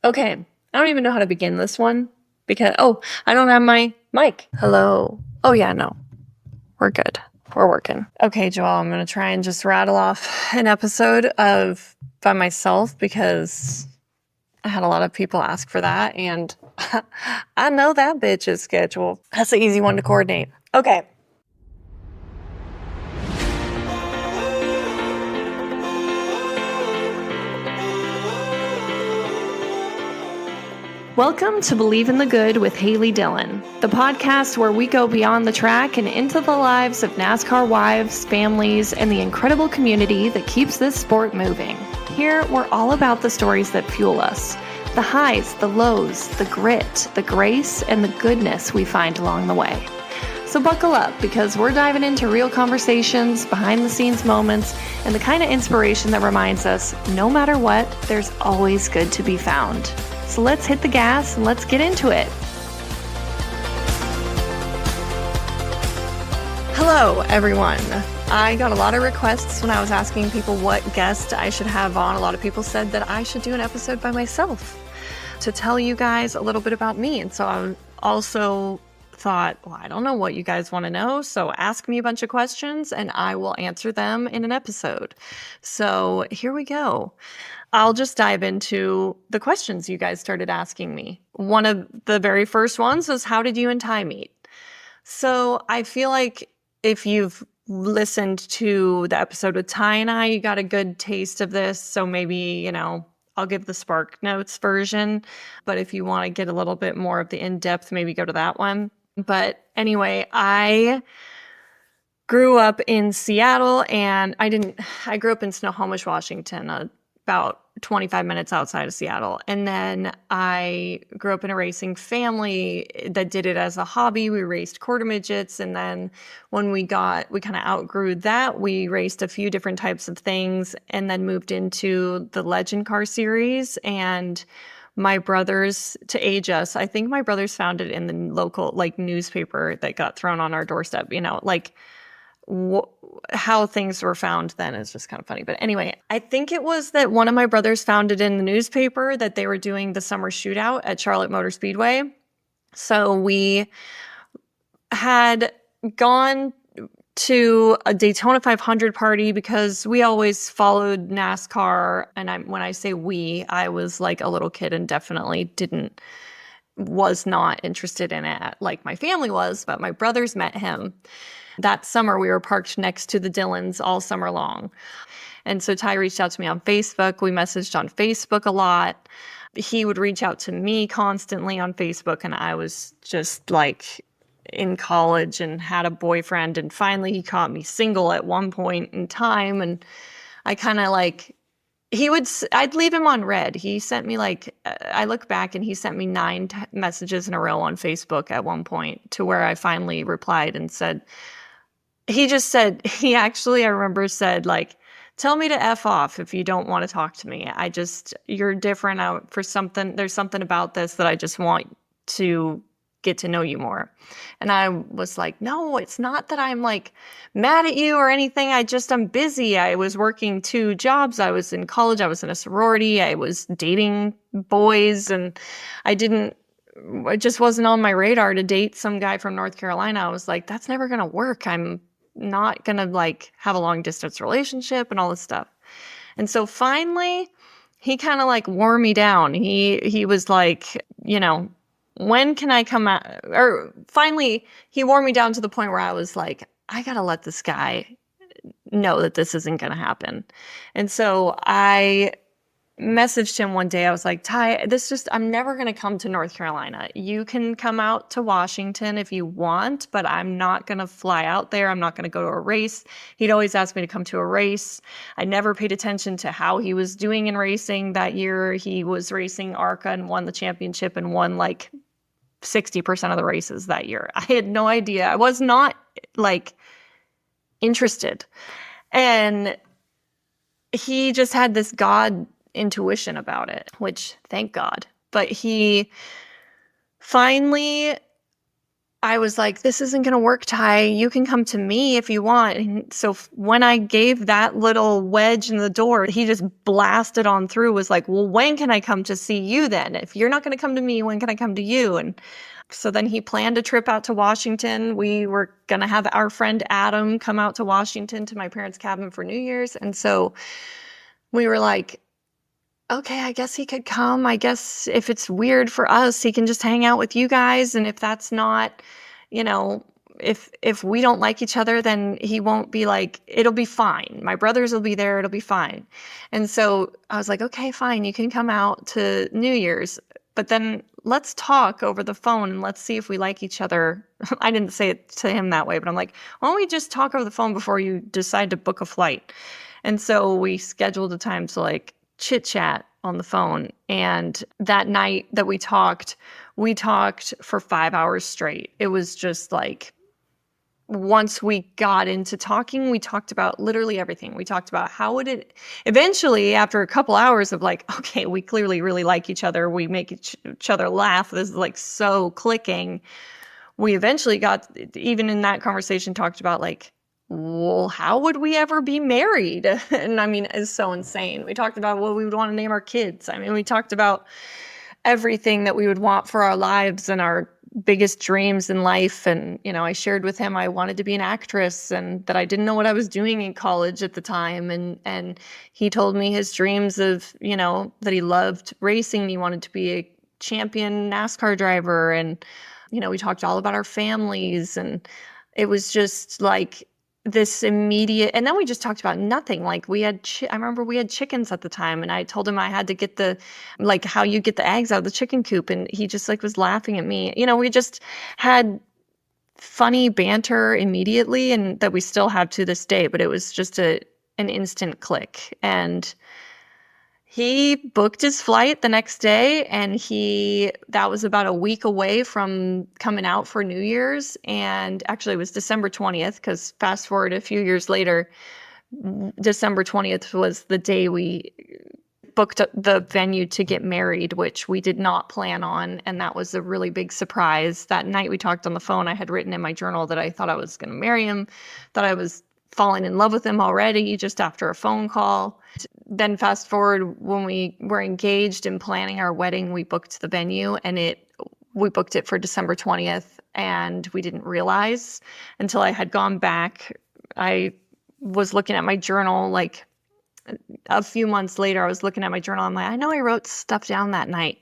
Okay, I don't even know how to begin this one because, I don't have my mic. Hello. Oh, yeah, no, we're good. We're working. Okay, Joelle, I'm going to try and just rattle off an episode of by myself because I had a lot of people ask for that, and I know that bitch's schedule. That's an easy one to coordinate. Okay. Welcome to Believe in the Good with Haley Dillon, the podcast where we go beyond the track and into the lives of NASCAR wives, families, and the incredible community that keeps this sport moving. Here, we're all about the stories that fuel us, the highs, the lows, the grit, the grace, and the goodness we find along the way. So buckle up because we're diving into real conversations, behind the scenes moments, and the kind of inspiration that reminds us, no matter what, there's always good to be found. So let's hit the gas and let's get into it. Hello, everyone. I got a lot of requests when I was asking people what guest I should have on. A lot of people said that I should do an episode by myself to tell you guys a little bit about me. And so I also thought, well, I don't know what you guys want to know. So ask me a bunch of questions and I will answer them in an episode. So here we go. I'll just dive into the questions you guys started asking me. One of the very first ones was, how did you and Ty meet? So I feel like if you've listened to the episode with Ty and I, you got a good taste of this. So maybe, I'll give the Spark Notes version. But if you want to get a little bit more of the in-depth, maybe go to that one. But anyway, I grew up in Seattle and I grew up in Snohomish, Washington, about 25 minutes outside of Seattle. And then I grew up in a racing family that did it as a hobby. We raced quarter midgets. And then when we kind of outgrew that, we raced a few different types of things and then moved into the Legend Car series. And my brothers, to age us, I think my brothers found it in the local newspaper that got thrown on our doorstep, how things were found then is just kind of funny. But anyway, I think it was that one of my brothers found it in the newspaper that they were doing the summer shootout at Charlotte Motor Speedway. So we had gone to a Daytona 500 party because we always followed NASCAR. And when I say we, I was like a little kid and definitely was not interested in it like my family was, but my brothers met him. That summer, we were parked next to the Dillons all summer long. And so Ty reached out to me on Facebook. We messaged on Facebook a lot. He would reach out to me constantly on Facebook. And I was just like in college and had a boyfriend. And finally, he caught me single at one point in time. And I kind of I'd leave him on red. He sent me I look back and he sent me 9 messages in a row on Facebook at one point to where I finally replied and said, I remember said, tell me to F off if you don't want to talk to me. You're different out for something. There's something about this that I just want to get to know you more. And I was like, no, it's not that I'm mad at you or anything. I'm busy. I was working 2 jobs. I was in college. I was in a sorority. I was dating boys and it just wasn't on my radar to date some guy from North Carolina. I was like, that's never going to work. I'm not going to have a long distance relationship and all this stuff. And so finally he kind of wore me down. He was like, when can I come out? Or finally he wore me down to the point where I was like, I got to let this guy know that this isn't going to happen. And so I messaged him one day. I was like, Ty, I'm never going to come to North Carolina. You can come out to Washington if you want, but I'm not going to fly out there. I'm not going to go to a race. He'd always ask me to come to a race. I never paid attention to how he was doing in racing that year. He was racing ARCA and won the championship and won 60% of the races that year. I had no idea. I was not interested. And he just had this God intuition about it, which thank God. But he finally I was like, this isn't going to work, Ty. You can come to me if you want. And so when I gave that little wedge in the door, he just blasted on through, was like, well, when can I come to see you then? If you're not going to come to me, when can I come to you? And so then he planned a trip out to Washington. We were going to have our friend Adam come out to Washington to my parents' cabin for New Year's. And so we were like, okay, I guess he could come. I guess if it's weird for us, he can just hang out with you guys. And if that's not, you know, if we don't like each other, then he won't be like, it'll be fine. My brothers will be there. It'll be fine. And so I was like, okay, fine. You can come out to New Year's, but then let's talk over the phone and let's see if we like each other. I didn't say it to him that way, but I'm like, why don't we just talk over the phone before you decide to book a flight? And so we scheduled a time to like chit chat on the phone. And that night that we talked for 5 hours straight. It was just like, once we got into talking, we talked about literally everything. We talked about how would it eventually, after a couple hours of like, okay, we clearly really like each other. We make each other laugh. This is like so clicking. We eventually got, even in that conversation, talked about like, well, how would we ever be married? And I mean, it's so insane. We talked about what we would want to name our kids. I mean, we talked about everything that we would want for our lives and our biggest dreams in life. And, you know, I shared with him I wanted to be an actress and that I didn't know what I was doing in college at the time. And he told me his dreams of, you know, that he loved racing. He wanted to be a champion NASCAR driver. And, you know, we talked all about our families, and it was just like this immediate, and then we just talked about nothing. Like we had, I remember we had chickens at the time, and I told him I had to get like how you get the eggs out of the chicken coop. And he just like was laughing at me. You know, we just had funny banter immediately, and that we still have to this day, but it was just an instant click. And he booked his flight the next day, and that was about a week away from coming out for New Year's. And actually it was December 20th, because fast forward a few years later, December 20th was the day we booked the venue to get married, which we did not plan on. And that was a really big surprise. That night we talked on the phone, I had written in my journal that I thought I was going to marry him, that I was falling in love with him already just after a phone call. Then fast forward, when we were engaged and planning our wedding, we booked the venue, and we booked it for December 20th, and we didn't realize until I had gone back. I was looking at my journal like a few months later. I was looking at my journal. I'm like, I know I wrote stuff down that night.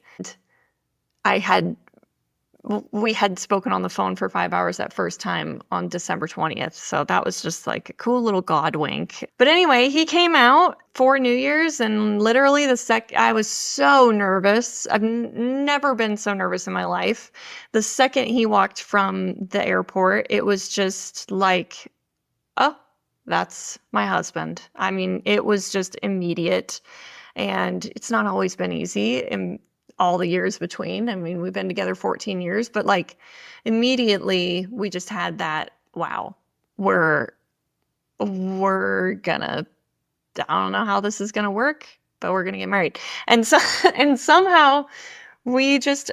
We had spoken on the phone for 5 hours that first time on December 20th. So that was just like a cool little God wink. But anyway, he came out for New Year's, and literally I was so nervous. I've never been so nervous in my life. The second he walked from the airport, it was just like, oh, that's my husband. I mean, it was just immediate, and it's not always been easy. And all the years between. I mean, we've been together 14 years, but like immediately we just had that, wow, we're gonna, I don't know how this is gonna work, but we're gonna get married. And so, and somehow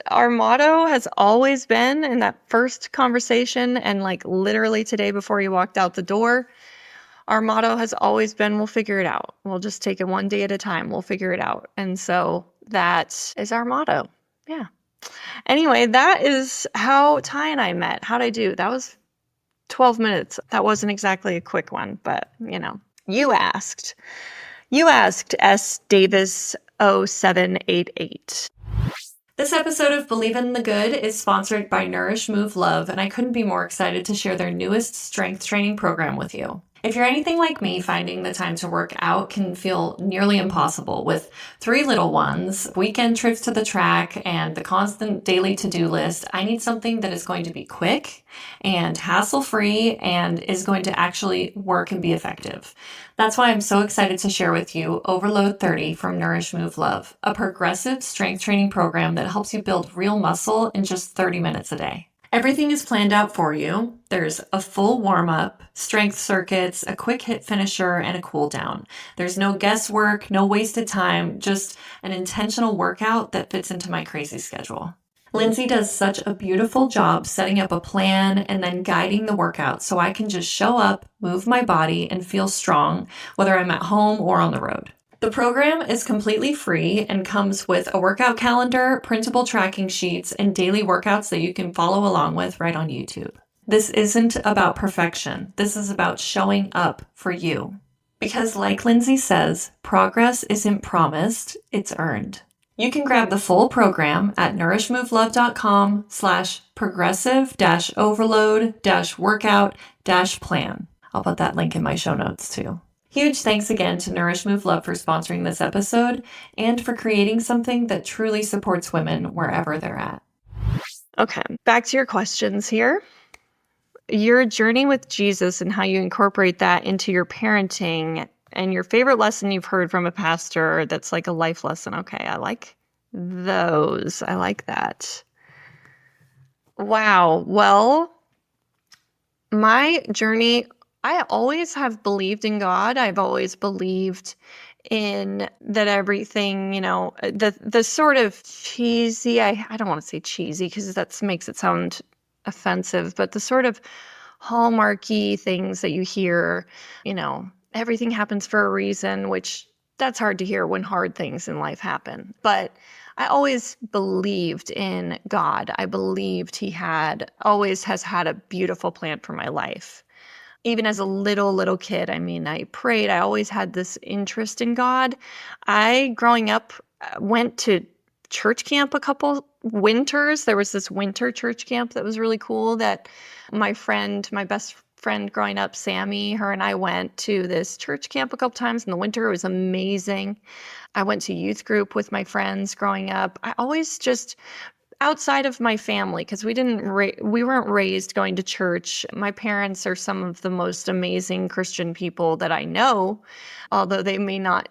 our motto has always been in that first conversation, and like literally today before he walked out the door, our motto has always been, we'll figure it out. We'll just take it one day at a time. We'll figure it out. And so that is our motto. Yeah. Anyway, that is how Ty and I met. How'd I do? That was 12 minutes. That wasn't exactly a quick one, but you know, you asked S. Davis 0788. This episode of Believe in the Good is sponsored by Nourish Move Love, and I couldn't be more excited to share their newest strength training program with you. If you're anything like me, finding the time to work out can feel nearly impossible. With 3 little ones, weekend trips to the track, and the constant daily to-do list, I need something that is going to be quick and hassle-free and is going to actually work and be effective. That's why I'm so excited to share with you Overload 30 from Nourish Move Love, a progressive strength training program that helps you build real muscle in just 30 minutes a day. Everything is planned out for you. There's a full warm-up, strength circuits, a quick hit finisher, and a cool down. There's no guesswork, no wasted time, just an intentional workout that fits into my crazy schedule. Lindsay does such a beautiful job setting up a plan and then guiding the workout so I can just show up, move my body, and feel strong, whether I'm at home or on the road. The program is completely free and comes with a workout calendar, printable tracking sheets, and daily workouts that you can follow along with right on YouTube. This isn't about perfection. This is about showing up for you. Because like Lindsay says, progress isn't promised, it's earned. You can grab the full program at nourishmovelove.com/progressive-overload-workout-plan. I'll put that link in my show notes too. Huge thanks again to Nourish Move Love for sponsoring this episode and for creating something that truly supports women wherever they're at. Okay, back to your questions here. Your journey with Jesus and how you incorporate that into your parenting and your favorite lesson you've heard from a pastor that's like a life lesson. Okay, I like those. I like that. Wow. Well, my journey, I always have believed in God. I've always believed in that everything, the sort of cheesy, I don't want to say cheesy because that makes it sound offensive, but the sort of hallmarky things that you hear, everything happens for a reason, which that's hard to hear when hard things in life happen. But I always believed in God. I believed he always has had a beautiful plan for my life. Even as a little kid, I prayed. I always had this interest in God. Growing up, went to church camp a couple winters. There was this winter church camp that was really cool that my best friend growing up, Sammy, her and I went to this church camp a couple times in the winter. It was amazing. I went to youth group with my friends growing up. I always just outside of my family, because we weren't raised going to church. My parents are some of the most amazing Christian people that I know, although they may not,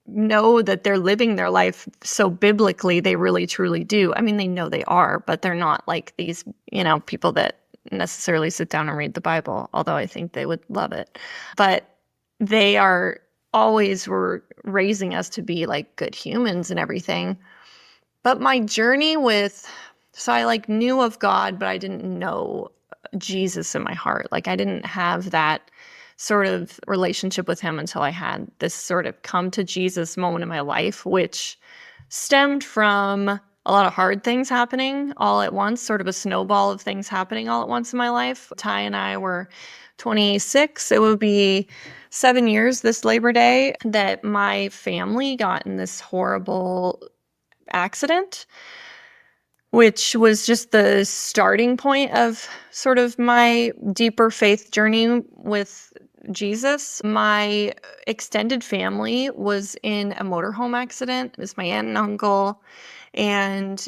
know that they're living their life so biblically. They really truly do. They know they are, but they're not like these, people that necessarily sit down and read the Bible, although I think they would love it. But they always were raising us to be like good humans and everything. But my journey so I knew of God, but I didn't know Jesus in my heart. I didn't have that sort of relationship with him until I had this sort of come to Jesus moment in my life, which stemmed from a lot of hard things happening all at once, sort of a snowball of things happening all at once in my life. Ty and I were 26. It would be 7 years this Labor Day that my family got in this horrible accident, which was just the starting point of sort of my deeper faith journey with Jesus. My extended family was in a motorhome accident. It was my aunt and uncle and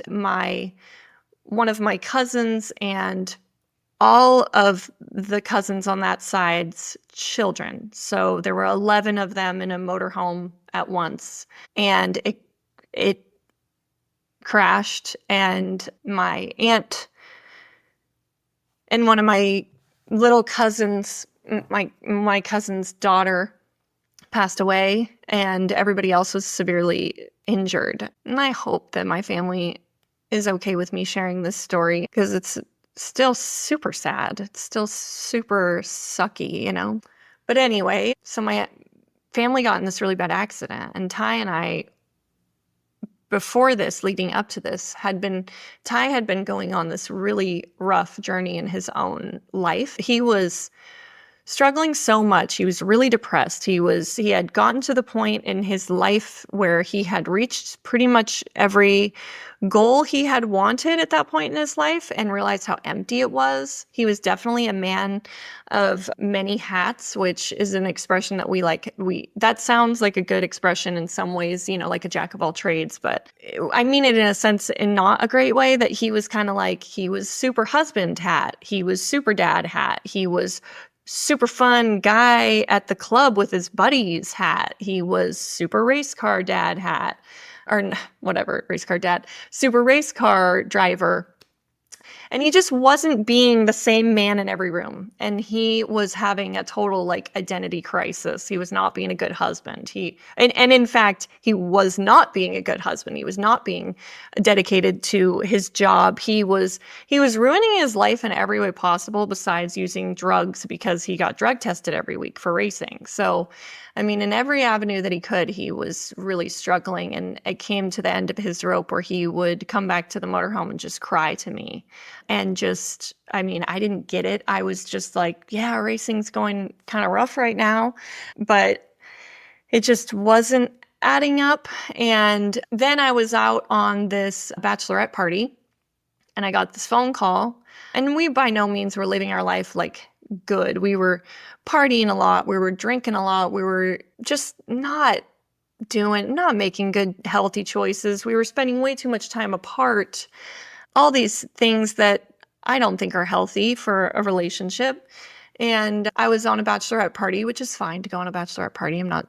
one of my cousins and all of the cousins on that side's children. So there were 11 of them in a motorhome at once, and it crashed, and my aunt and one of my little cousins, my cousin's daughter, passed away, and everybody else was severely injured. And I hope that my family is okay with me sharing this story because it's still super sad. It's still super sucky, But anyway, so my family got in this really bad accident, and Ty and I, before this, leading up to this, Ty had been going on this really rough journey in his own life. He was struggling so much. He was really depressed. He had gotten to the point in his life where he had reached pretty much every goal he had wanted at that point in his life and realized how empty it was. He was definitely a man of many hats, which is an expression that that sounds like a good expression in some ways, like a jack of all trades, but I mean it in a sense, in not a great way, that he was kind of like, he was super husband hat. He was super dad hat. He was super fun guy at the club with his buddies hat. He was super race car dad hat, or whatever, race car dad, super race car driver. And he just wasn't being the same man in every room. And he was having a total like identity crisis. He was not being a good husband. And in fact, he was not being a good husband. He was not being dedicated to his job. He was ruining his life in every way possible besides using drugs because he got drug tested every week for racing. So, I mean, in every avenue that he could, he was really struggling. And it came to the end of his rope where he would come back to the motorhome and just cry to me. And just, I mean, I didn't get it. I was just like, yeah, racing's going kind of rough right now. But it just wasn't adding up. And then I was out on this bachelorette party and I got this phone call. And we by no means were living our life like good. We were partying a lot. We were drinking a lot. We were just not making good, healthy choices. We were spending way too much time apart. All these things that I don't think are healthy for a relationship. And I was on a bachelorette party, which is fine to go on a bachelorette party. I'm not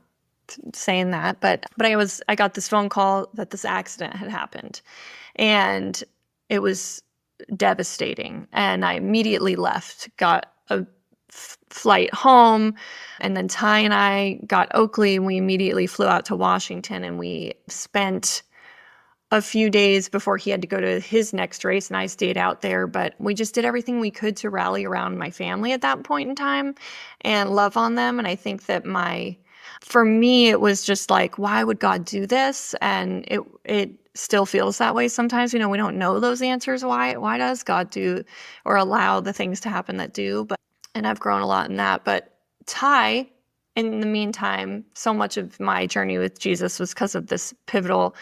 saying that, but I got this phone call that this accident had happened. And it was devastating. And I immediately left, got a flight home. And then Ty and I got Oakley and we immediately flew out to Washington and we spent a few days before he had to go to his next race and I stayed out there. But we just did everything we could to rally around my family at that point in time and love on them. And I think that for me, it was just like, why would God do this? And it still feels that way sometimes. We don't know those answers. Why does God do or allow the things to happen that do? And I've grown a lot in that. But Ty, in the meantime, so much of my journey with Jesus was because of this pivotal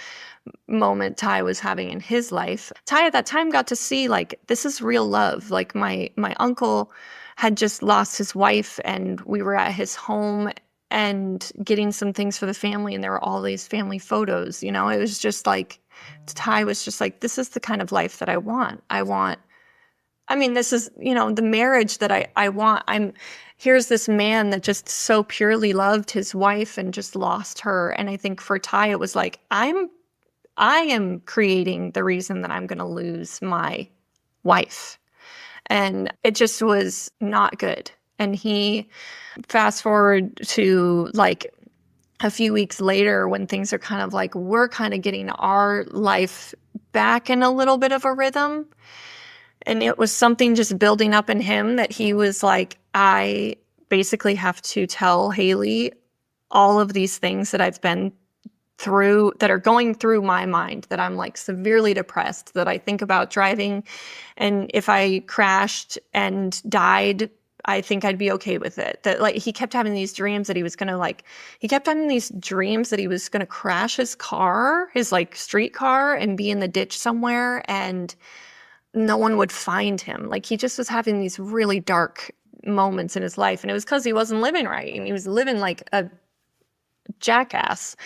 moment Ty was having in his life. Ty at that time got to see like, this is real love. Like my uncle had just lost his wife and we were at his home and getting some things for the family. And there were all these family photos, it was just like, Ty was just like, this is the kind of life that I want. This is, the marriage that I want. Here's this man that just so purely loved his wife and just lost her. And I think for Ty, it was like, I am creating the reason that I'm going to lose my wife. And it just was not good. And he fast forward to like a few weeks later when things are kind of like, we're kind of getting our life back in a little bit of a rhythm. And it was something just building up in him that he was like, I basically have to tell Haley all of these things that I've been through that are going through my mind, that I'm like severely depressed, that I think about driving. And if I crashed and died, I think I'd be okay with it. That like he kept having these dreams that he was going to crash his car, his like street car and be in the ditch somewhere and no one would find him. Like he just was having these really dark moments in his life. And it was because he wasn't living right. And he was living like a jackass.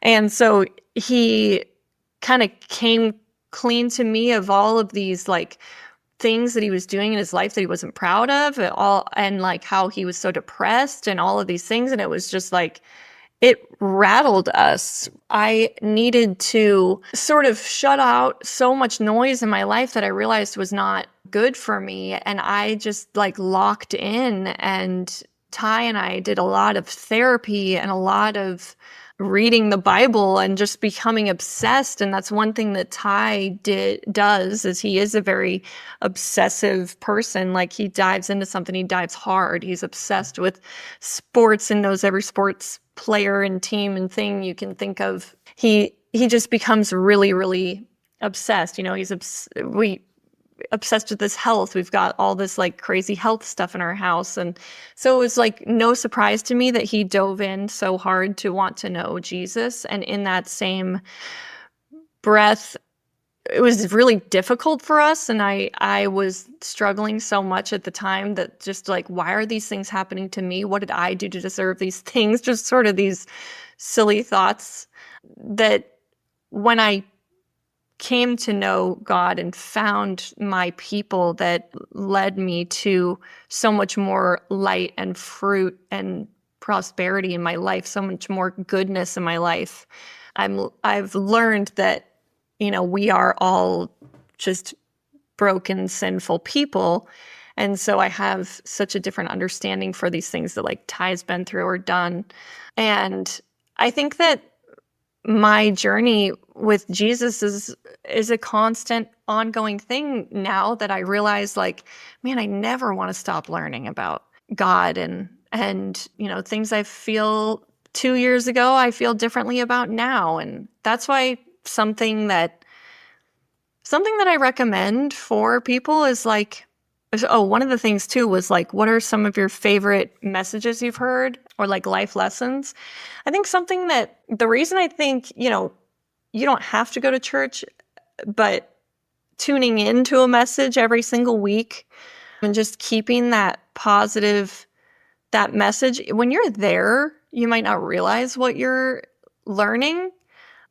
And so he kind of came clean to me of all of these like things that he was doing in his life that he wasn't proud of and like how he was so depressed and all of these things. And it was just like, it rattled us. I needed to sort of shut out so much noise in my life that I realized was not good for me. And I just like locked in, and Ty and I did a lot of therapy and a lot of reading the Bible and just becoming obsessed. And that's one thing that Ty does is he is a very obsessive person. Like he dives into something, he dives hard. He's obsessed with sports and knows every sports player and team and thing you can think of. He just becomes really, really obsessed. He's obsessed with his health. We've got all this like crazy health stuff in our house. And so it was like no surprise to me that he dove in so hard to want to know Jesus. And in that same breath, it was really difficult for us. And I was struggling so much at the time that just like, why are these things happening to me? What did I do to deserve these things? Just sort of these silly thoughts that when I came to know God and found my people that led me to so much more light and fruit and prosperity in my life, so much more goodness in my life. I've learned that, we are all just broken, sinful people. And so I have such a different understanding for these things that like Ty's been through or done. And I think that my journey with Jesus is a constant ongoing thing now that I realize like, man, I never want to stop learning about God and things I feel 2 years ago, I feel differently about now. And that's why something that I recommend for people is like, one of the things too was like, what are some of your favorite messages you've heard or like life lessons? I think something that the reason I think, you don't have to go to church, but tuning into a message every single week and just keeping that positive, that message, when you're there, you might not realize what you're learning.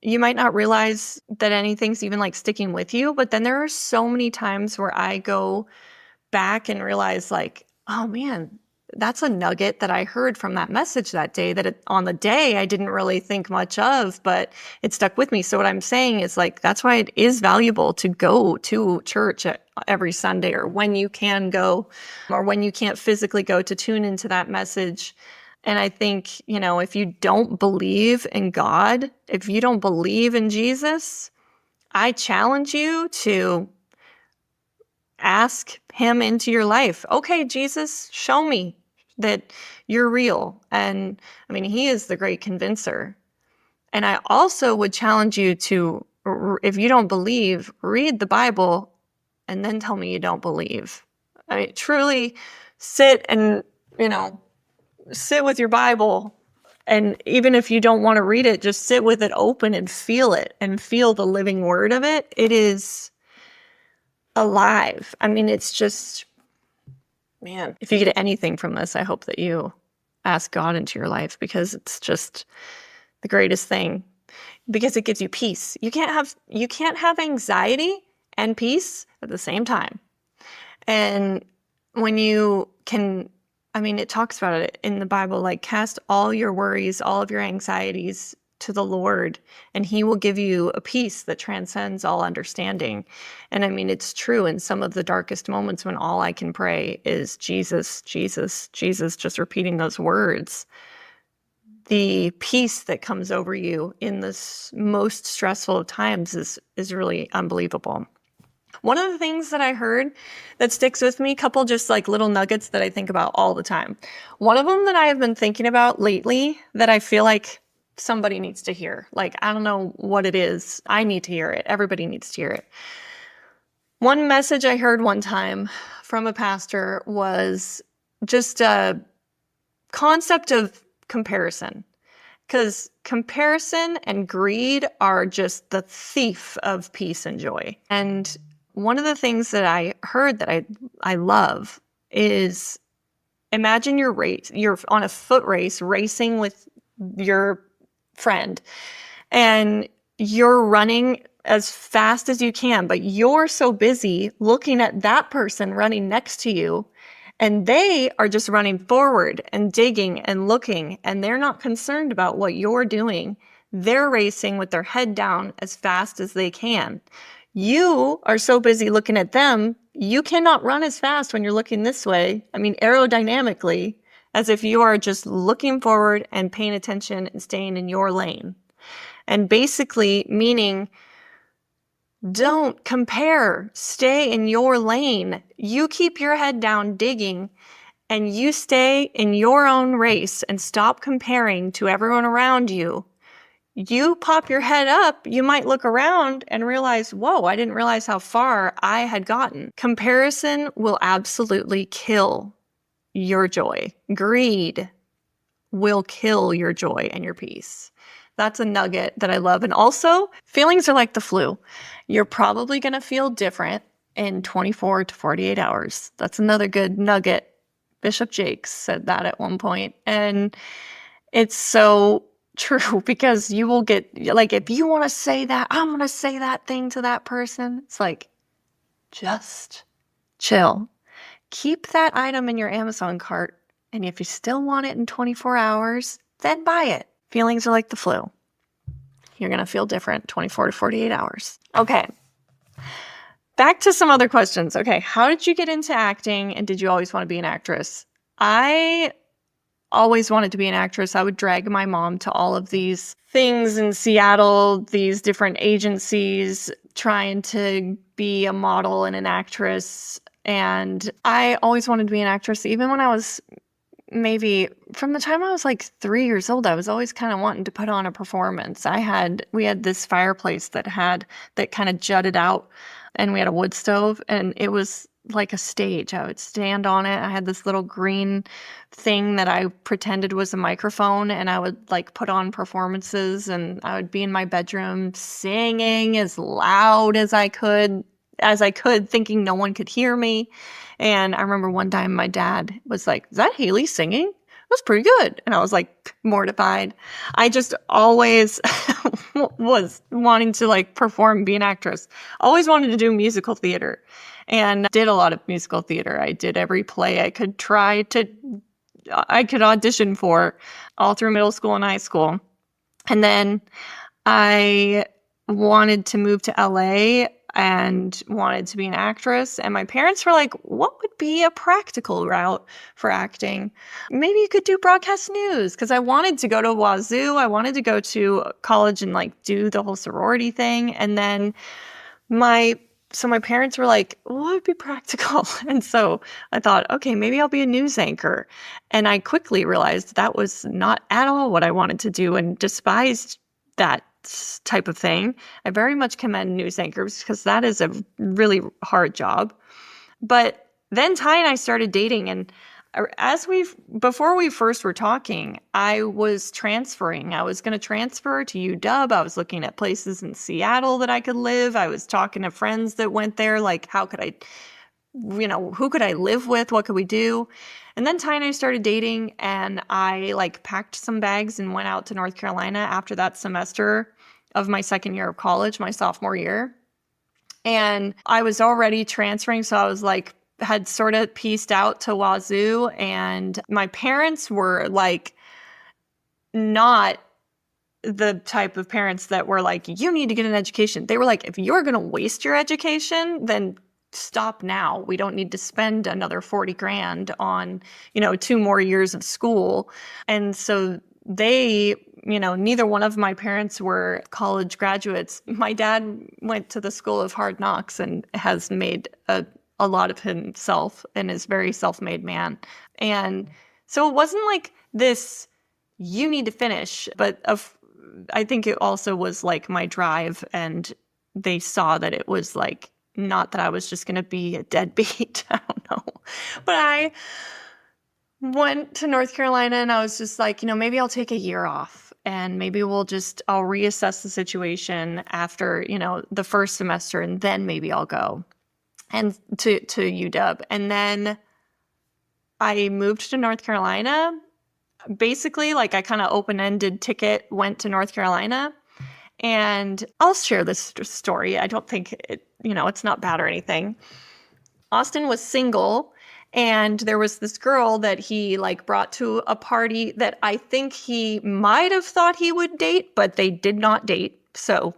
You might not realize that anything's even like sticking with you, but then there are so many times where I go back and realize like, oh man, that's a nugget that I heard from that message that day that on the day I didn't really think much of, but it stuck with me. So what I'm saying is like, that's why it is valuable to go to church every Sunday or when you can go or when you can't physically go to tune into that message. And I think, if you don't believe in God, if you don't believe in Jesus, I challenge you to ask him into your life. Okay, Jesus, show me that you're real. And I mean, he is the great convincer. And I also would challenge you to, if you don't believe, read the Bible and then tell me you don't believe. I mean, truly sit and, sit with your Bible. And even if you don't want to read it, just sit with it open and feel the living word of it. It is alive. I mean, it's just, man, if you get anything from this, I hope that you ask God into your life because it's just the greatest thing because it gives you peace. You can't have anxiety and peace at the same time. And when you can, it talks about it in the Bible, like cast all your worries, all of your anxieties to the Lord, and he will give you a peace that transcends all understanding. And it's true in some of the darkest moments when all I can pray is Jesus, Jesus, Jesus, just repeating those words. The peace that comes over you in this most stressful of times is really unbelievable. One of the things that I heard that sticks with me, couple just like little nuggets that I think about all the time. One of them that I have been thinking about lately that I feel like somebody needs to hear. Like, I don't know what it is. I need to hear it. Everybody needs to hear it. One message I heard one time from a pastor was just a concept of comparison. Because comparison and greed are just the thief of peace and joy. And one of the things that I heard that I love is imagine you're on a foot race racing with your friend and you're running as fast as you can, but you're so busy looking at that person running next to you and they are just running forward and digging and looking and they're not concerned about what you're doing. They're racing with their head down as fast as they can. You are so busy looking at them, you cannot run as fast when you're looking this way. Aerodynamically, as if you are just looking forward and paying attention and staying in your lane. And basically meaning, don't compare. Stay in your lane. You keep your head down digging and you stay in your own race and stop comparing to everyone around you. You pop your head up, you might look around and realize, whoa, I didn't realize how far I had gotten. Comparison will absolutely kill your joy. Greed will kill your joy and your peace. That's a nugget that I love. And also, feelings are like the flu. You're probably going to feel different in 24 to 48 hours. That's another good nugget. Bishop Jakes said that at one point. And it's so true because you will get, like, if you want to say that, I'm going to say that thing to that person. It's like, just chill. Keep that item in your Amazon cart. And if you still want it in 24 hours, then buy it. Feelings are like the flu. You're going to feel different 24 to 48 hours. Okay. back to some other questions. Okay, how did you get into acting, and did you always want to be an actress? I always wanted to be an actress. I would drag my mom to all of these things in Seattle, these different agencies, trying to be a model and an actress. And I always wanted to be an actress, even when I was maybe from the time I was like 3 years old. I was always kind of wanting to put on a performance. We had this fireplace that kind of jutted out, and we had a wood stove, and it was like a stage. I would stand on it. I had this little green thing that I pretended was a microphone, and I would like put on performances, and I would be in my bedroom singing as loud as I could, thinking no one could hear me. And I remember one time my dad was like, "Is that Haley singing? That's pretty good." And I was like mortified. I just always was wanting to like perform, be an actress. Always wanted to do musical theater, and did a lot of musical theater. I did every play I could audition for, all through middle school and high school. And then I wanted to move to LA and wanted to be an actress. And my parents were like, "What would be a practical route for acting? Maybe you could do broadcast news." Because I wanted to go to Wazoo. I wanted to go to college and like do the whole sorority thing. And then my parents were like, "What would be practical?" And so I thought, okay, maybe I'll be a news anchor. And I quickly realized that was not at all what I wanted to do, and despised that type of thing. I very much commend news anchors because that is a really hard job. But then Ty and I started dating, and before we first were talking, I was transferring. I was going to transfer to UW. I was looking at places in Seattle that I could live. I was talking to friends that went there, like who could I live with? What could we do? And then Ty and I started dating, and I like packed some bags and went out to North Carolina after that semester of my second year of college, my sophomore year. And I was already transferring, so I was like, had sort of pieced out to Wazoo, and my parents were like not the type of parents that were like, "You need to get an education." They were like, "If you're going to waste your education, then stop now. We don't need to spend another 40 grand on, 2 more years of school." And so neither one of my parents were college graduates. My dad went to the School of Hard Knocks and has made a lot of himself and is a very self-made man. And so it wasn't like this, "You need to finish," but I think it also was like my drive, and they saw that it was like, not that I was just going to be a deadbeat. I don't know. But I went to North Carolina, and I was just like, maybe I'll take a year off, and maybe I'll reassess the situation after, the first semester, and then maybe I'll go and to UW. And then I moved to North Carolina. Basically, like I kind of open-ended ticket, went to North Carolina. And I'll share this story. I don't think it's not bad or anything. Austin was single, and there was this girl that he like brought to a party that I think he might have thought he would date, but they did not date. So,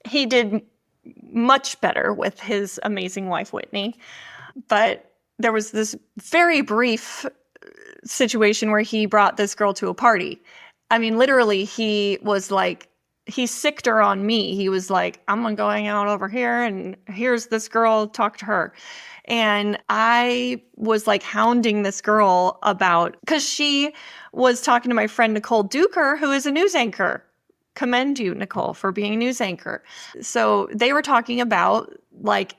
he did much better with his amazing wife, Whitney. But there was this very brief situation where he brought this girl to a party. I mean, literally, he was like, he sicked her on me. He was like, "I'm going out over here, and here's this girl, talk to her." And I was like hounding this girl because she was talking to my friend Nicole Duker, who is a news anchor. Commend you, Nicole, for being a news anchor. So they were talking about like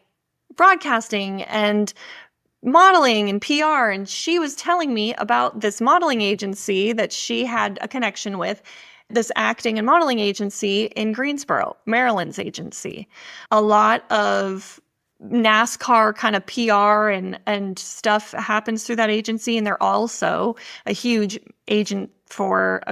broadcasting and modeling and PR, and she was telling me about this modeling agency that she had a connection with, this acting and modeling agency in Greensboro, Maryland's agency. A lot of NASCAR kind of PR and stuff happens through that agency, and they're also a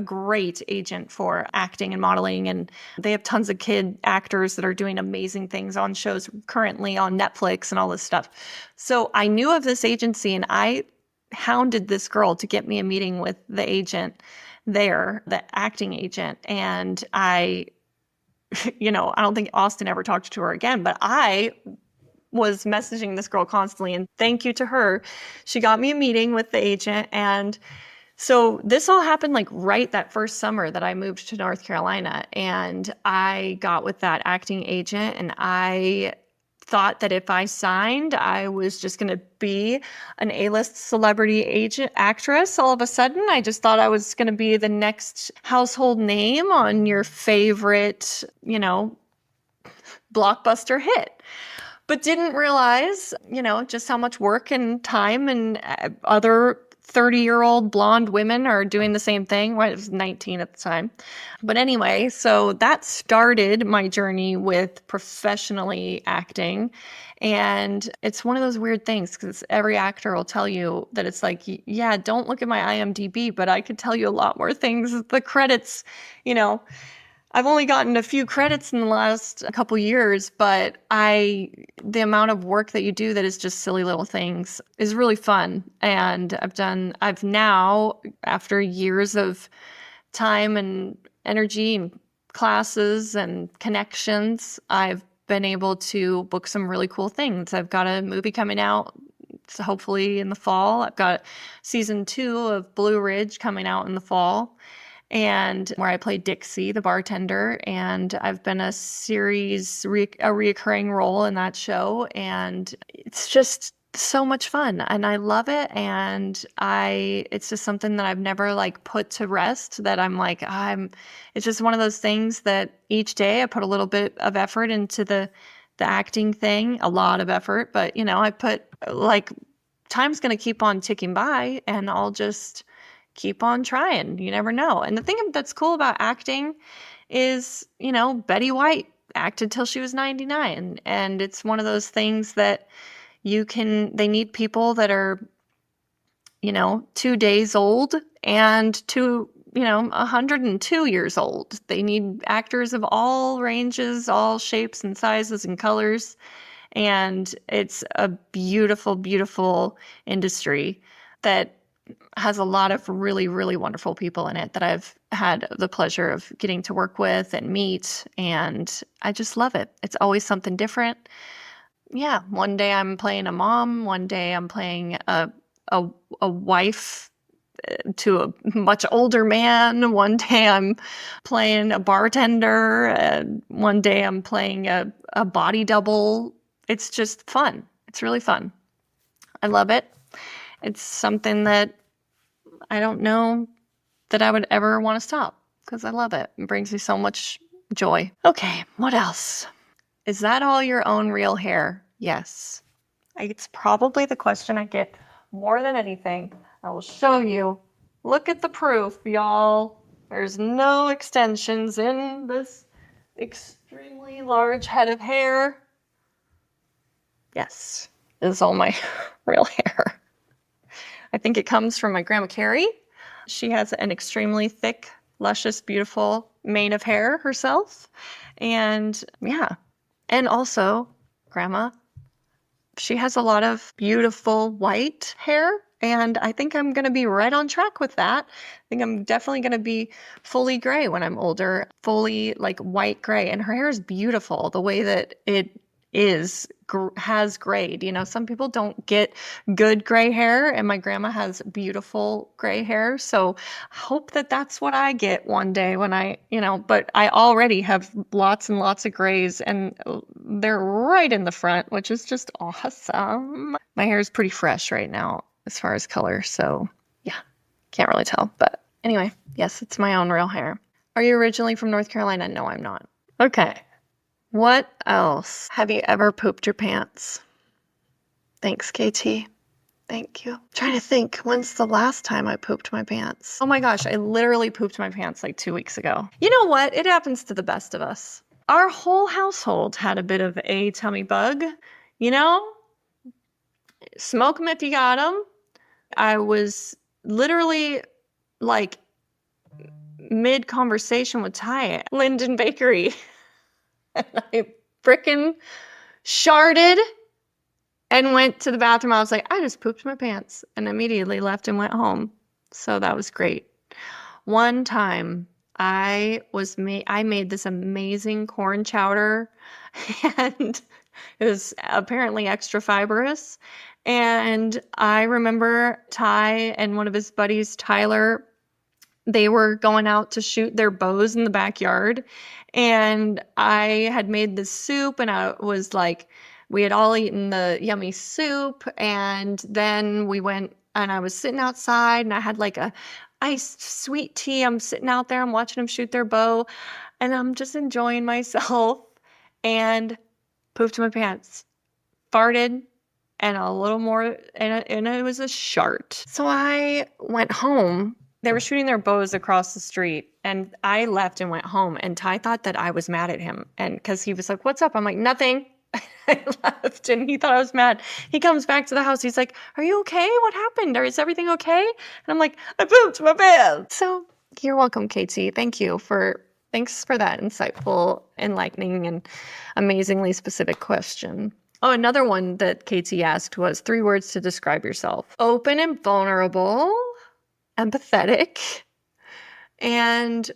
great agent for acting and modeling, and they have tons of kid actors that are doing amazing things on shows currently on Netflix and all this stuff. So I knew of this agency, and I hounded this girl to get me a meeting with the agent there, the acting agent. And I don't think Austin ever talked to her again, but I was messaging this girl constantly, and thank you to her. She got me a meeting with the agent, and so this all happened like right that first summer that I moved to North Carolina, and I got with that acting agent, and I thought that if I signed, I was just going to be an A-list celebrity agent actress. All of a sudden, I just thought I was going to be the next household name on your favorite, blockbuster hit. But didn't realize, just how much work and time and other 30-year-old blonde women are doing the same thing. Well, I was 19 at the time. But anyway, so that started my journey with professionally acting. And it's one of those weird things because every actor will tell you that it's like, yeah, don't look at my IMDb, but I could tell you a lot more things. The credits, I've only gotten a few credits in the last couple years, but the amount of work that you do that is just silly little things is really fun. And I've now, after years of time and energy and classes and connections, I've been able to book some really cool things. I've got a movie coming out, so hopefully in the fall. I've got season 2 of Blue Ridge coming out in the fall, and where I play Dixie, the bartender, and I've been a reoccurring role in that show, and it's just so much fun, and I love it, and it's just something that I've never put to rest, that it's just one of those things that each day I put a little bit of effort into the acting thing, a lot of effort, but I put time's going to keep on ticking by, and I'll just keep on trying. You never know. And the thing that's cool about acting is, Betty White acted till she was 99. And it's one of those things that they need people that are, 2 days old and 102 years old. They need actors of all ranges, all shapes and sizes and colors. And it's a beautiful, beautiful industry that has a lot of really, really wonderful people in it that I've had the pleasure of getting to work with and meet, and I just love it. It's always something different. Yeah, one day I'm playing a mom, one day I'm playing a wife to a much older man, one day I'm playing a bartender, and one day I'm playing a body double. It's just fun. It's really fun. I love it. It's something that I don't know that I would ever want to stop because I love it. It brings me so much joy. Okay, what else? Is that all your own real hair? Yes. It's probably the question I get more than anything. I will show you. Look at the proof, y'all. There's no extensions in this extremely large head of hair. Yes, this is all my real hair. I think it comes from my Grandma Carrie. She has an extremely thick, luscious, beautiful mane of hair herself. And yeah, and also Grandma, she has a lot of beautiful white hair. And I think I'm going to be right on track with that. I think I'm definitely going to be fully gray when I'm older, fully white gray. And her hair is beautiful the way that it has grayed. Some people don't get good gray hair, and my grandma has beautiful gray hair. So I hope that that's what I get one day when but I already have lots and lots of grays, and they're right in the front, which is just awesome. My hair is pretty fresh right now as far as color. So yeah, can't really tell. But anyway, yes, it's my own real hair. Are you originally from North Carolina? No, I'm not. Okay. What else? Have you ever pooped your pants? Thanks, KT. Thank you. I'm trying to think, when's the last time I pooped my pants? Oh my gosh, I literally pooped my pants 2 weeks ago. You know what? It happens to the best of us. Our whole household had a bit of a tummy bug. Smoke them if you got them. I was literally mid-conversation with Ty at Linden Bakery. And I frickin' sharded and went to the bathroom. I was like, I just pooped my pants, and immediately left and went home. So that was great. One time I made this amazing corn chowder. and it was apparently extra fibrous. And I remember Ty and one of his buddies, Tyler, they were going out to shoot their bows in the backyard. And I had made this soup, and I was like, we had all eaten the yummy soup. And then we went, and I was sitting outside, and I had like a iced sweet tea. I'm sitting out there, I'm watching them shoot their bow, and I'm just enjoying myself. And pooped my pants, farted, and a little more, and it was a shart. So I went home. They were shooting their bows across the street, and I left and went home. And Ty thought that I was mad at him, and because he was like, "What's up?" I'm like, "Nothing." I left, and he thought I was mad. He comes back to the house. He's like, "Are you okay? What happened? Or is everything okay?" And I'm like, "I pooped my pants." So you're welcome, Katie. Thanks for that insightful, enlightening, and amazingly specific question. Oh, another one that Katie asked was 3 words to describe yourself. Open and vulnerable, empathetic, and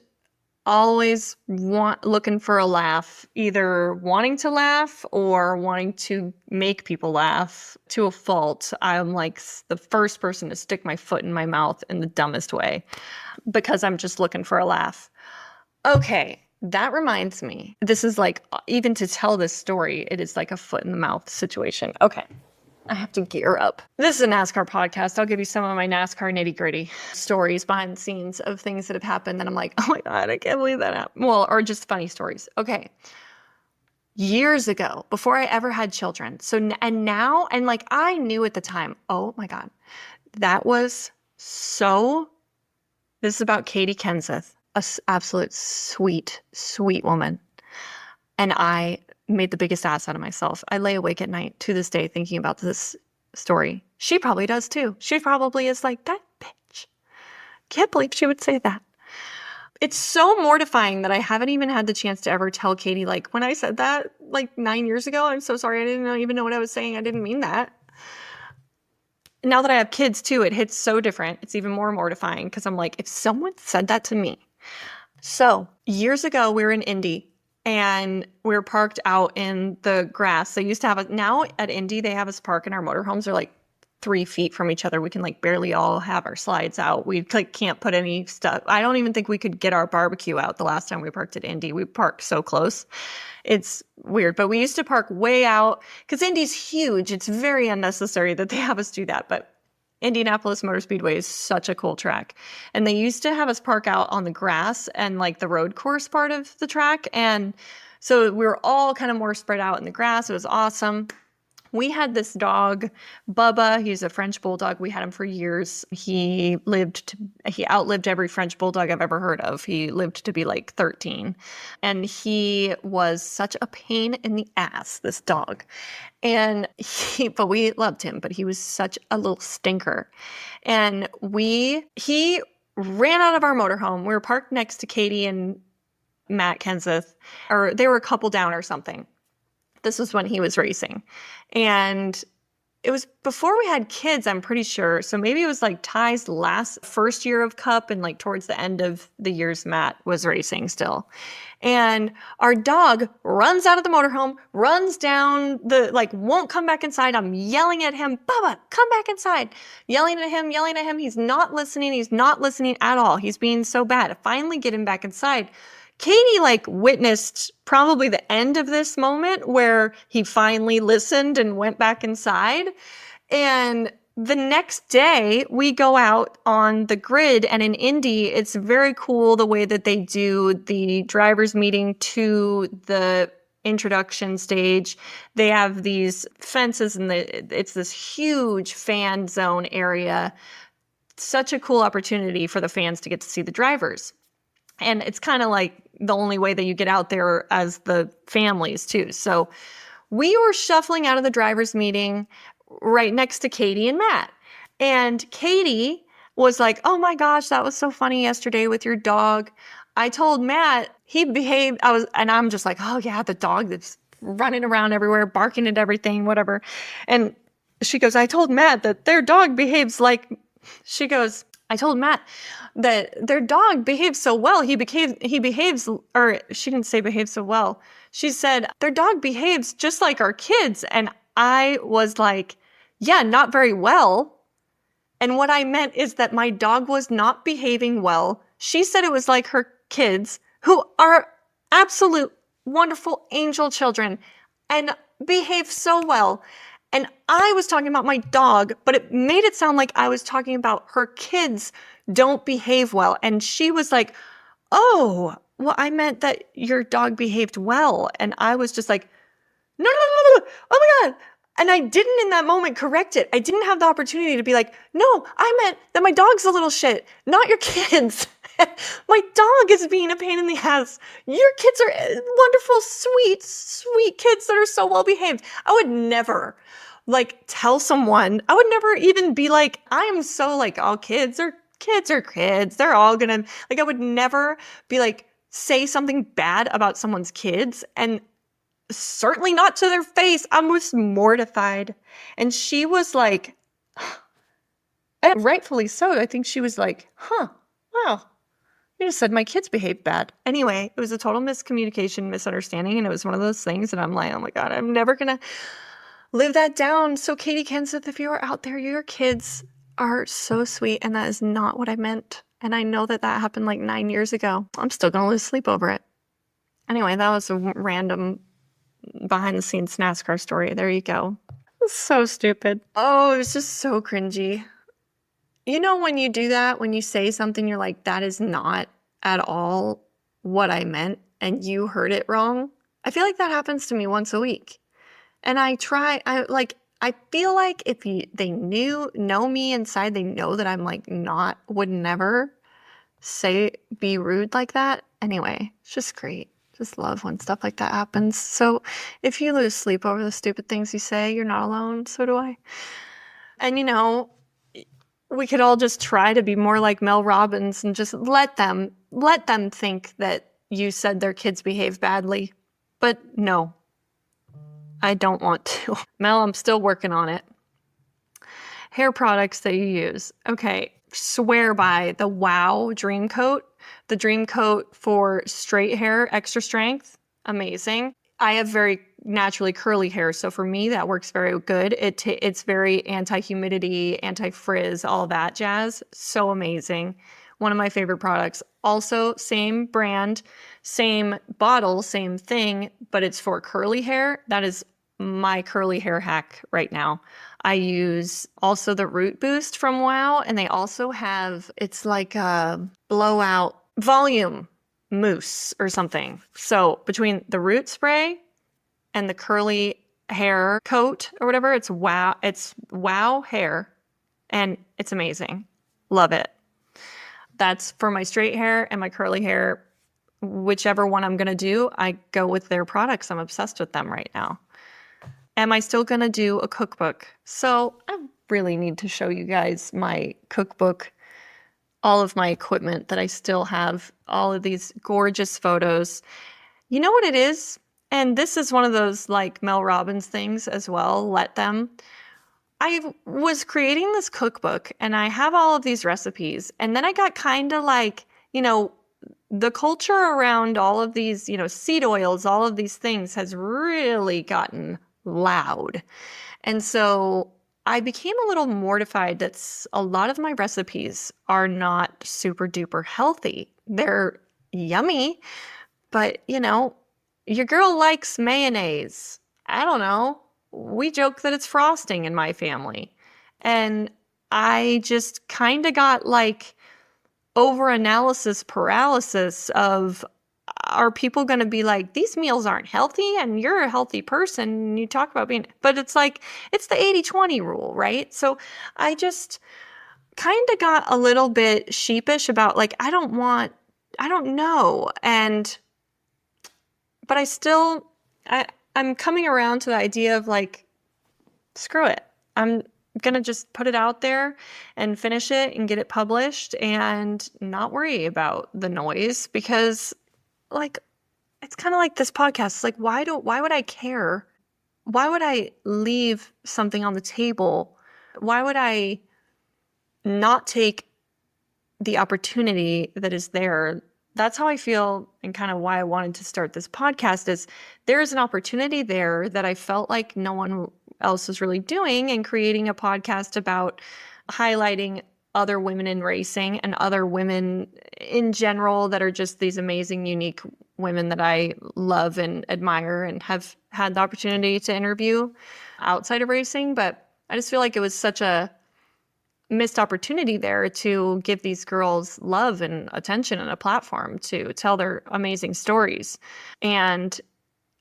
always looking for a laugh, either wanting to laugh or wanting to make people laugh to a fault. I'm like the first person to stick my foot in my mouth in the dumbest way because I'm just looking for a laugh. Okay, that reminds me. This is like, even to tell this story, it is like a foot in the mouth situation. Okay, I have to gear up. This is a NASCAR podcast. I'll give you some of my NASCAR nitty gritty stories behind the scenes of things that have happened that I'm like, oh my God, I can't believe that happened. Well, or just funny stories. Okay. Years ago, before I ever had children. And like I knew at the time, oh my God, this is about Katie Kenseth. Absolute sweet, sweet woman. And I made the biggest ass out of myself. I lay awake at night to this day thinking about this story. She probably does too. She probably is like, that bitch. Can't believe she would say that. It's so mortifying that I haven't even had the chance to ever tell Katie, like, when I said that like 9 years ago, I'm so sorry. I didn't even know what I was saying. I didn't mean that. Now that I have kids too, it hits so different. It's even more mortifying because I'm like, if someone said that to me. So years ago, we were in Indy and we were parked out in the grass. They used to have now at Indy, they have us park and our motorhomes are like 3 feet from each other. We can like barely all have our slides out. We like can't put any stuff. I don't even think we could get our barbecue out the last time we parked at Indy. We parked so close. It's weird, but we used to park way out because Indy's huge. It's very unnecessary that they have us do that. But Indianapolis Motor Speedway is such a cool track. And they used to have us park out on the grass and like the road course part of the track. And so we were all kind of more spread out in the grass. It was awesome. We had this dog, Bubba. He's a French bulldog. We had him for years. He outlived every French bulldog I've ever heard of. He lived to be like 13. And he was such a pain in the ass, this dog. But we loved him, but he was such a little stinker. And he ran out of our motorhome. We were parked next to Katie and Matt Kenseth, or they were a couple down or something. This was when he was racing. And it was before we had kids, I'm pretty sure. So maybe it was like Ty's first year of Cup and like towards the end of the years Matt was racing still. And our dog runs out of the motorhome, runs down won't come back inside. I'm yelling at him, Bubba, come back inside. Yelling at him. He's not listening at all. He's being so bad. I finally get him back inside. Katie witnessed probably the end of this moment where he finally listened and went back inside. And the next day we go out on the grid, and in Indy, it's very cool the way that they do the drivers meeting to the introduction stage. They have these fences and it's this huge fan zone area. Such a cool opportunity for the fans to get to see the drivers. And it's kind of like the only way that you get out there as the families too. So we were shuffling out of the driver's meeting right next to Katie and Matt. And Katie was like, oh my gosh, that was so funny yesterday with your dog. I told Matt he behaved. I'm just like, oh yeah, the dog that's running around everywhere, barking at everything, whatever. And she goes, I told Matt that their dog behaves like, she goes, I told Matt that their dog behaves so well. He behaves, or she didn't say behaves so well. She said, their dog behaves just like our kids. And I was like, yeah, not very well. And what I meant is that my dog was not behaving well. She said it was like her kids, who are absolute wonderful angel children and behave so well. And I was talking about my dog, but it made it sound like I was talking about her kids don't behave well. And she was like, oh, well, I meant that your dog behaved well. And I was just like, no, no, no, no, no. Oh my God. And I didn't in that moment correct it. I didn't have the opportunity to be like, no, I meant that my dog's a little shit, not your kids. My dog is being a pain in the ass. Your kids are wonderful, sweet, sweet kids that are so well behaved. I would never tell someone, I would never even be like, I am so like, all kids are kids. They're all gonna, I would never be like, say something bad about someone's kids, and certainly not to their face. I was mortified. And she was like, and rightfully so. I think she was like, huh, wow. You just said my kids behave bad. Anyway, it was a total miscommunication, misunderstanding. And it was one of those things. And I'm like, oh my God, I'm never going to live that down. So Katie Kenseth, if you are out there, your kids are so sweet. And that is not what I meant. And I know that happened like 9 years ago. I'm still going to lose sleep over it. Anyway, that was a random behind the scenes NASCAR story. There you go. So stupid. Oh, it was just so cringy. You know, when you do that, when you say something, you're like, that is not at all what I meant, and you heard it wrong. I feel like that happens to me once a week. And I feel like if they know me inside, they know that I'm like would never be rude like that. Anyway, it's just great. Just love when stuff like that happens. So if you lose sleep over the stupid things you say, you're not alone. So do I. And we could all just try to be more like Mel Robbins and just let them think that you said their kids behave badly. But no, I don't want to. Mel, I'm still working on it. Hair products that you use. Okay, swear by the Wow Dream Coat. The Dream Coat for straight hair, extra strength, amazing. I have very naturally curly hair, so for me that works very good. It's very anti-humidity, anti-frizz, all that jazz. So amazing. One of my favorite products. Also, same brand, same bottle, same thing, but it's for curly hair. That is my curly hair hack right now. I use also the Root Boost from Wow, and they also have, it's like a blowout volume mousse or something. So between the root spray and the curly hair coat or whatever, it's Wow hair, and it's amazing. Love it. That's for my straight hair and my curly hair. Whichever one I'm going to do, I go with their products. I'm obsessed with them right now. Am I still going to do a cookbook? So I really need to show you guys my cookbook, all of my equipment that I still have, all of these gorgeous photos. You know what it is? And this is one of those like Mel Robbins things as well. Let them. I was creating this cookbook and I have all of these recipes. And then I got kind of like, the culture around all of these, seed oils, all of these things has really gotten loud. And so I became a little mortified that a lot of my recipes are not super duper healthy. They're yummy, but your girl likes mayonnaise. I don't know. We joke that it's frosting in my family. And I just kind of got like over-analysis paralysis of, are people going to be like, these meals aren't healthy and you're a healthy person and you talk about being, but it's like, it's the 80-20 rule, right? So I just kind of got a little bit sheepish about like, I don't know. But I'm coming around to the idea of like, screw it. I'm going to just put it out there and finish it and get it published and not worry about the noise, because like, it's kind of like this podcast. It's like, why would I care? Why would I leave something on the table? Why would I not take the opportunity that is there. That's how I feel, and kind of why I wanted to start this podcast is there is an opportunity there that I felt like no one else was really doing, and creating a podcast about highlighting other women in racing and other women in general that are just these amazing, unique women that I love and admire and have had the opportunity to interview outside of racing. But I just feel like it was such a missed opportunity there to give these girls love and attention and a platform to tell their amazing stories. And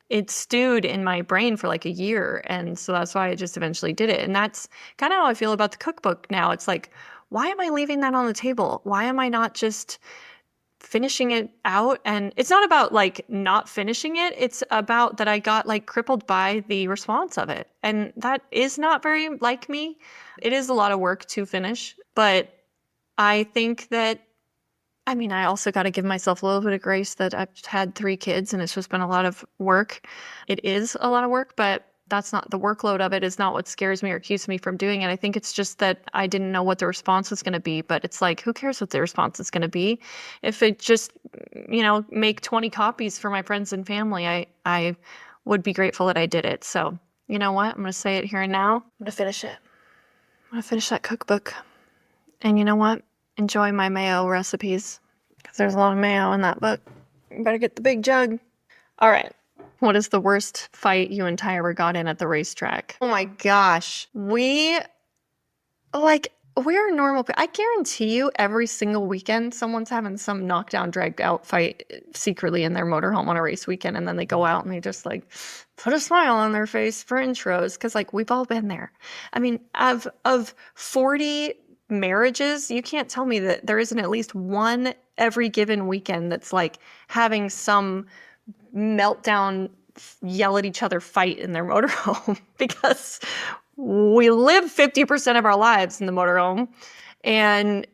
it stewed in my brain for like a year. And so that's why I just eventually did it. And that's kind of how I feel about the cookbook now. It's like, why am I leaving that on the table? Why am I not just finishing it out? And it's not about like not finishing it. It's about that I got like crippled by the response of it. And that is not very like me. It is a lot of work to finish, but I think that, I mean, I also got to give myself a little bit of grace that I've had 3 kids and it's just been a lot of work. It is a lot of work, but that's not the workload of it is not what scares me or keeps me from doing it. I think it's just that I didn't know what the response was going to be, but it's like, who cares what the response is going to be? If it just, make 20 copies for my friends and family, I would be grateful that I did it. So you know what? I'm going to say it here and now. I'm going to finish it. I'm going to finish that cookbook. And you know what? Enjoy my mayo recipes, because there's a lot of mayo in that book. You better get the big jug. All right. What is the worst fight you and Ty ever got in at the racetrack? Oh my gosh. We're normal. I guarantee you every single weekend someone's having some knockdown, dragged out fight secretly in their motorhome on a race weekend. And then they go out and they just like put a smile on their face for intros. Cause like we've all been there. I mean, of 40 marriages, you can't tell me that there isn't at least one every given weekend that's like having some meltdown, yell at each other, fight in their motorhome, because we live 50% of our lives in the motorhome, and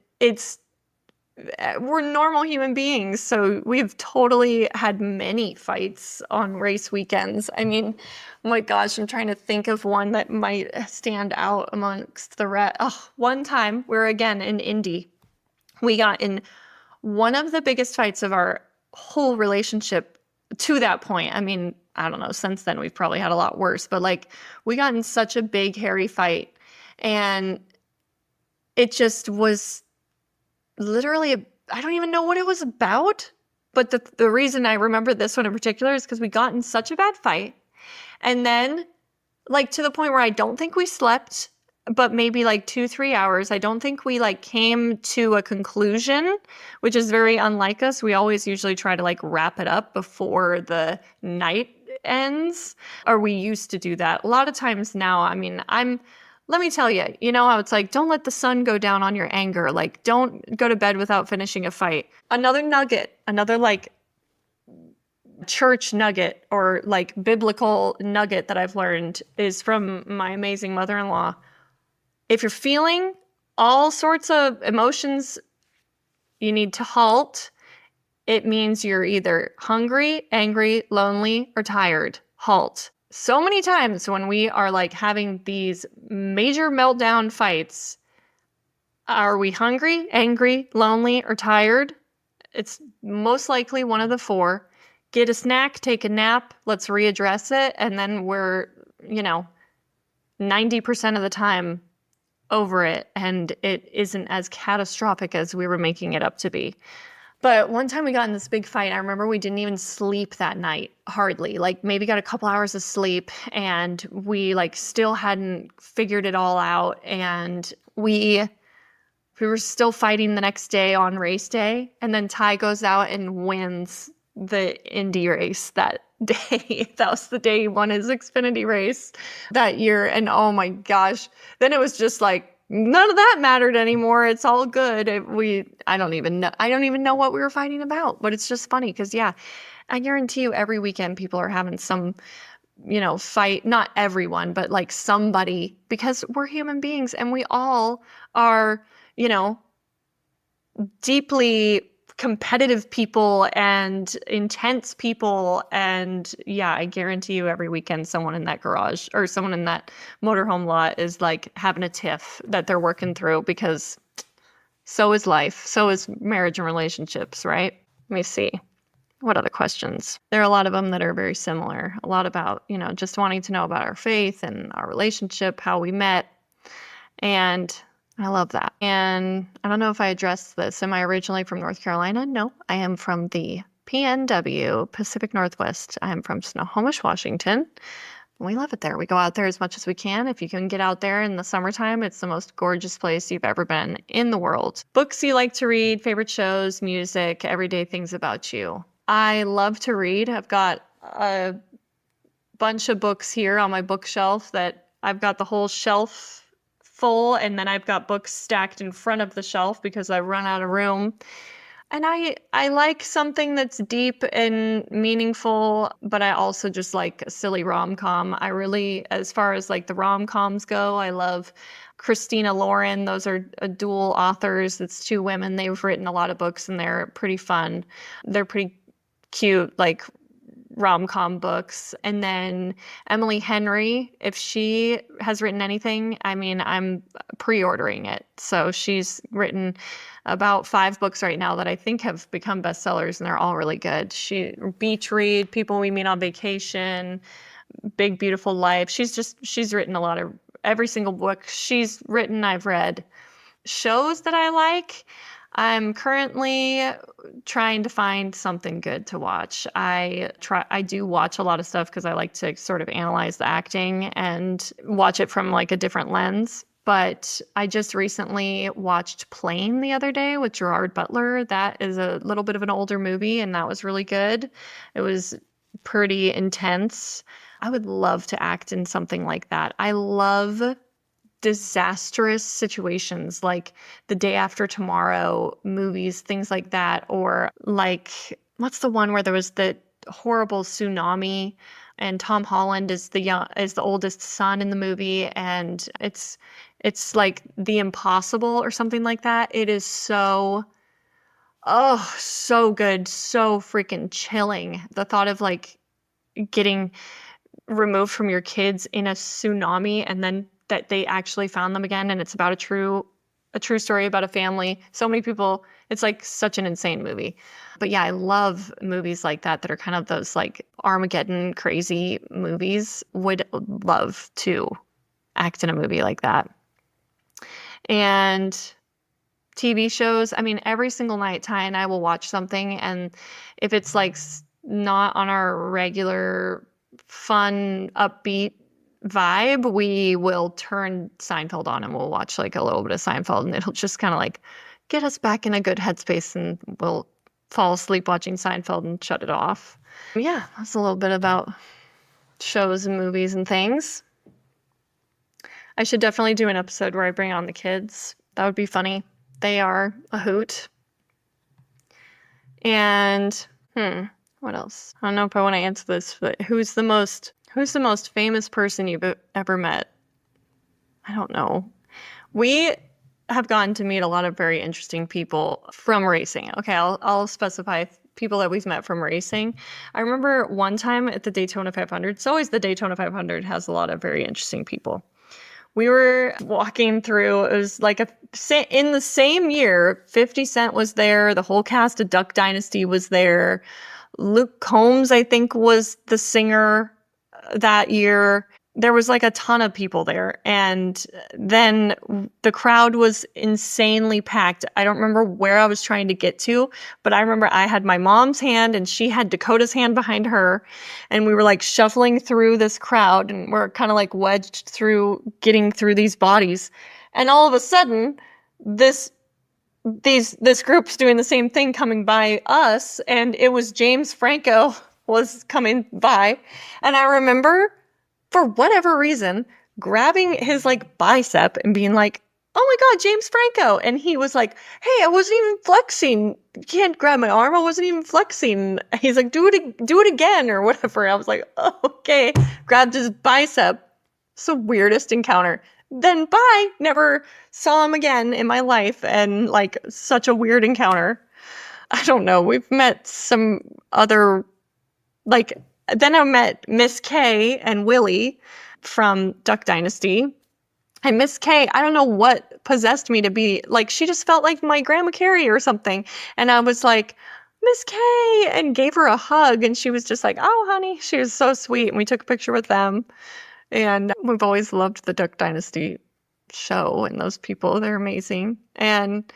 we're normal human beings. So we've totally had many fights on race weekends. I mean, oh my gosh, I'm trying to think of one that might stand out amongst the rest. Oh, one time we're again in Indy. We got in one of the biggest fights of our whole relationship to that point. I mean, I don't know, since then we've probably had a lot worse, but like we got in such a big, hairy fight, and it just was literally, I don't even know what it was about, but the reason I remember this one in particular is because we got in such a bad fight, and then like to the point where I don't think we slept, but maybe like 2-3 hours. I don't think we like came to a conclusion, which is very unlike us. We always usually try to like wrap it up before the night ends, or we used to do that. A lot of times now, I mean, let me tell you, how it's like, don't let the sun go down on your anger. Like, don't go to bed without finishing a fight. Another nugget, another like church nugget or like biblical nugget that I've learned is from my amazing mother-in-law. If you're feeling all sorts of emotions, you need to halt. It means you're either hungry, angry, lonely, or tired. Halt. So many times when we are like having these major meltdown fights, are we hungry, angry, lonely, or tired? It's most likely one of the 4. Get a snack, take a nap, let's readdress it, and then we're, 90% of the time over it, and it isn't as catastrophic as we were making it up to be. But one time we got in this big fight. I remember we didn't even sleep that night, hardly. Like maybe got a couple hours of sleep, and we like still hadn't figured it all out, and we were still fighting the next day on race day. And then Ty goes out and wins the Indy race that day. That was the day he won his Xfinity race that year. And oh my gosh, then it was just like, none of that mattered anymore. It's all good. I don't even know what we were fighting about, but it's just funny because yeah, I guarantee you every weekend people are having some, fight, not everyone, but like somebody, because we're human beings and we all are, deeply competitive people and intense people. And yeah, I guarantee you every weekend someone in that garage or someone in that motorhome lot is like having a tiff that they're working through, because So is life. So is marriage and relationships, right? Let me see. What other questions? There are a lot of them that are very similar. A lot about, just wanting to know about our faith and our relationship, how we met. And I love that. And I don't know if I addressed this. Am I originally from North Carolina? No, I am from the PNW, Pacific Northwest. I am from Snohomish, Washington. We love it there. We go out there as much as we can. If you can get out there in the summertime, it's the most gorgeous place you've ever been in the world. Books you like to read, favorite shows, music, everyday things about you. I love to read. I've got a bunch of books here on my bookshelf that I've got the whole shelf full, and then I've got books stacked in front of the shelf because I've run out of room. And I like something that's deep and meaningful, but I also just like a silly rom-com. I really, as far as like the rom-coms go, I love Christina Lauren. Those are dual authors. It's two women. They've written a lot of books and they're pretty fun. They're pretty cute, like rom-com books. And then Emily Henry, if she has written anything, I mean, I'm pre-ordering it. So she's written about 5 books right now that I think have become bestsellers, and they're all really good. Beach Read, People We Meet on Vacation, Big Beautiful Life. She's written a lot of, every single book she's written, I've read. Shows that I like, I'm currently trying to find something good to watch. I do watch a lot of stuff because I like to sort of analyze the acting and watch it from like a different lens. But I just recently watched Plane the other day with Gerard Butler. That is a little bit of an older movie, and that was really good. It was pretty intense. I would love to act in something like that. I love disastrous situations like The Day After Tomorrow movies, things like that. Or like, what's the one where there was the horrible tsunami and Tom Holland is the oldest son in the movie, and it's like The Impossible or something like that. It is so good, so freaking chilling. The thought of like getting removed from your kids in a tsunami and then that they actually found them again, and it's about a true story about a family. So many people, it's like such an insane movie. But yeah, I love movies like that are kind of those like Armageddon crazy movies. Would love to act in a movie like that. And TV shows, I mean, every single night Ty and I will watch something, and if it's like not on our regular fun upbeat vibe, we will turn Seinfeld on and we'll watch like a little bit of Seinfeld, and it'll just kind of like get us back in a good headspace, and we'll fall asleep watching Seinfeld and shut it off. Yeah, that's a little bit about shows and movies and things. I should definitely do an episode where I bring on the kids. That would be funny. They are a hoot. And what else? I don't know if I want to answer this, but who's the most famous person you've ever met? I don't know. We have gotten to meet a lot of very interesting people from racing. Okay, I'll specify people that we've met from racing. I remember one time at the Daytona 500. It's always the Daytona 500 has a lot of very interesting people. We were walking through, it was like in the same year, 50 Cent was there, the whole cast of Duck Dynasty was there. Luke Combs, I think, was the singer that year. There was like a ton of people there. And then the crowd was insanely packed. I don't remember where I was trying to get to, but I remember I had my mom's hand and she had Dakota's hand behind her. And we were like shuffling through this crowd, and we're kind of like wedged through, getting through these bodies. And all of a sudden, this group's doing the same thing coming by us. And it was James Franco was coming by. And I remember, for whatever reason, grabbing his like bicep and being like, "Oh my God, James Franco." And he was like, "Hey, I wasn't even flexing. You can't grab my arm. I wasn't even flexing." He's like, do it again or whatever. I was like, "Oh, okay." Grabbed his bicep. It's the weirdest encounter. Then bye. Never saw him again in my life. And like such a weird encounter. I don't know. We've met some other like, then I met Miss K and Willie from Duck Dynasty. And Miss K, I don't know what possessed me to be like, she just felt like my Grandma Carrie or something. And I was like, Miss K, and gave her a hug. And she was just like, oh, honey, she was so sweet. And we took a picture with them. And we've always loved the Duck Dynasty show and those people. They're amazing. And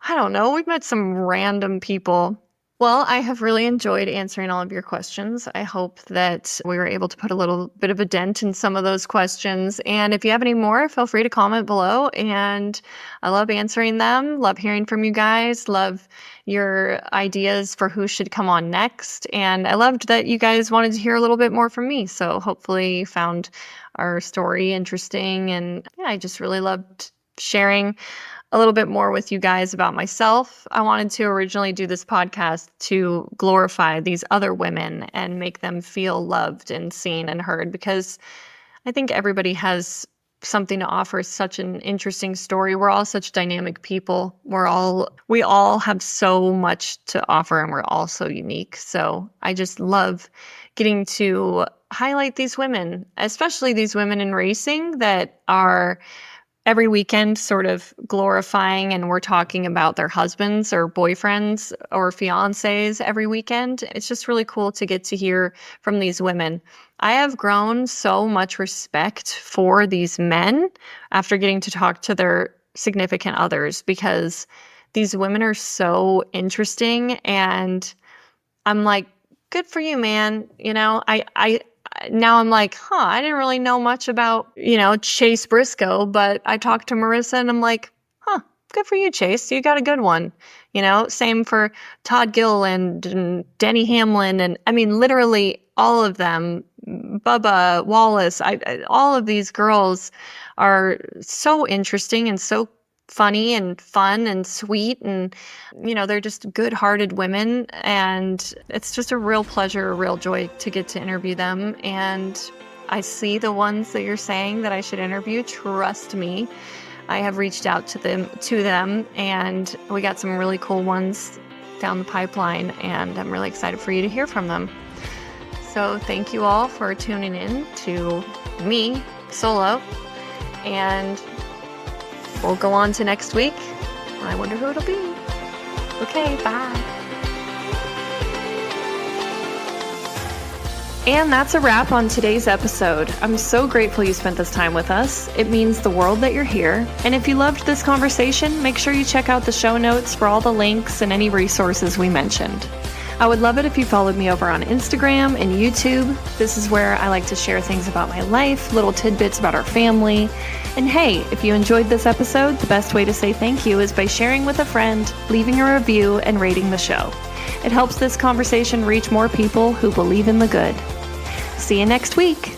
I don't know, we've met some random people. Well, I have really enjoyed answering all of your questions. I hope that we were able to put a little bit of a dent in some of those questions. And if you have any more, feel free to comment below. And I love answering them, love hearing from you guys, love your ideas for who should come on next. And I loved that you guys wanted to hear a little bit more from me. So hopefully you found our story interesting. And yeah, I just really loved sharing a little bit more with you guys about myself. I wanted to originally do this podcast to glorify these other women and make them feel loved and seen and heard, because I think everybody has something to offer, such an interesting story. We're all such dynamic people. We all have so much to offer, and we're all so unique. So I just love getting to highlight these women, especially these women in racing that are every weekend sort of glorifying, and we're talking about their husbands or boyfriends or fiancés every weekend. It's just really cool to get to hear from these women. I have grown so much respect for these men after getting to talk to their significant others, because these women are so interesting, and I'm like, good for you, man. You know, now I'm like, I didn't really know much about, Chase Briscoe, but I talked to Marissa and I'm like, good for you, Chase. You got a good one. Same for Todd Gilliland and Denny Hamlin. And I mean, literally all of them, Bubba Wallace, all of these girls are so interesting and so funny and fun and sweet, and they're just good-hearted women, and it's just a real pleasure, a real joy to get to interview them. And I see the ones that you're saying that I should interview. Trust me, I have reached out to them, and we got some really cool ones down the pipeline, and I'm really excited for you to hear from them. So thank you all for tuning in to me solo, and we'll go on to next week. I wonder who it'll be. Okay, bye. And that's a wrap on today's episode. I'm so grateful you spent this time with us. It means the world that you're here. And if you loved this conversation, make sure you check out the show notes for all the links and any resources we mentioned. I would love it if you followed me over on Instagram and YouTube. This is where I like to share things about my life, little tidbits about our family. And hey, if you enjoyed this episode, the best way to say thank you is by sharing with a friend, leaving a review, and rating the show. It helps this conversation reach more people who believe in the good. See you next week.